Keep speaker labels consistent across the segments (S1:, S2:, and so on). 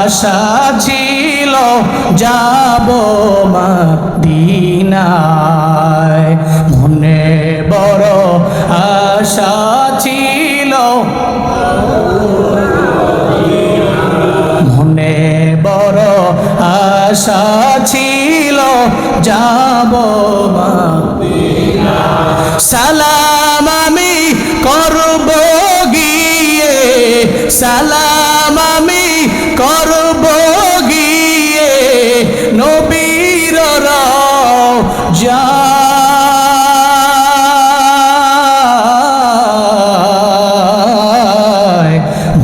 S1: আশা ছিল যাব মদিনায়, মনে বড় আশা ছিল, মনে বড় আশা ছিল যাব মদিনায়। সালাম আমি করব গিয়ে, সালাম আমি করব গিয়ে নবীর রওজায়,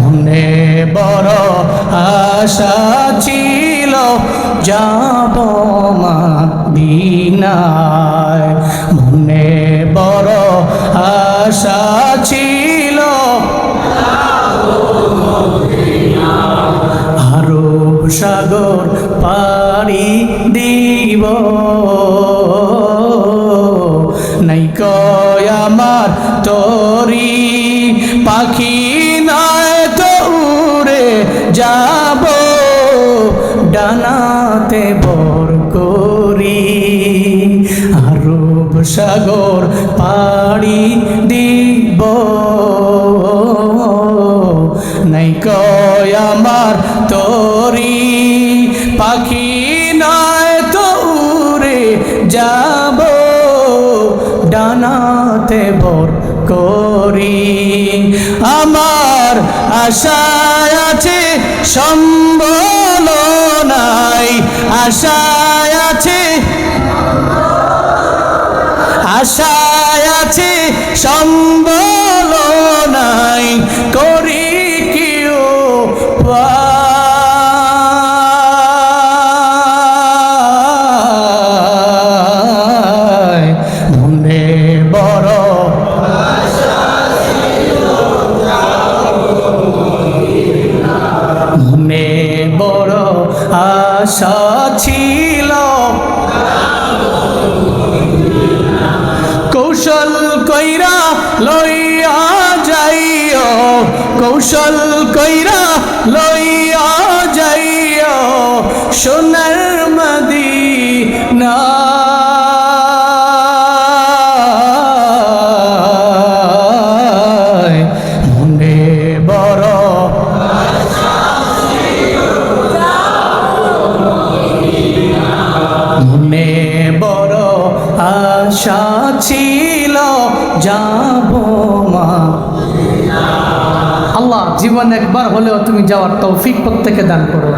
S1: মনে বড় আশা ছিল যাব মদিনায়, মনে বড় আশা ছিল আরব সাগর পাড়ি দিব, নাই কয় আমার তরি পাখি নয় তো উড়ে যাব ডানাতে বর করি, আরব সাগর পাড়ি দিব, নাই কয় আমার তরি পাখি নয় তো উড়ে যাব ডানাতে বর করি। আমার আশায় আছে সম্বল নাই, আশায় আছে, আশায় আছে সম্বল নাই, করি কেউ পায়, মনে বড় মনে বড় আশা ছিল, কৌশল কইরা লইয়া যাইও, কৌশল কইরা লইয়া যাইও সোনার মদিনা, মনে বড় মনে বড় আশা ছিল যাব মদিনায়। আল্লাহ জীবন একবার হলেও তুমি যাওয়ার তৌফিক প্রত্যেককে দান করো।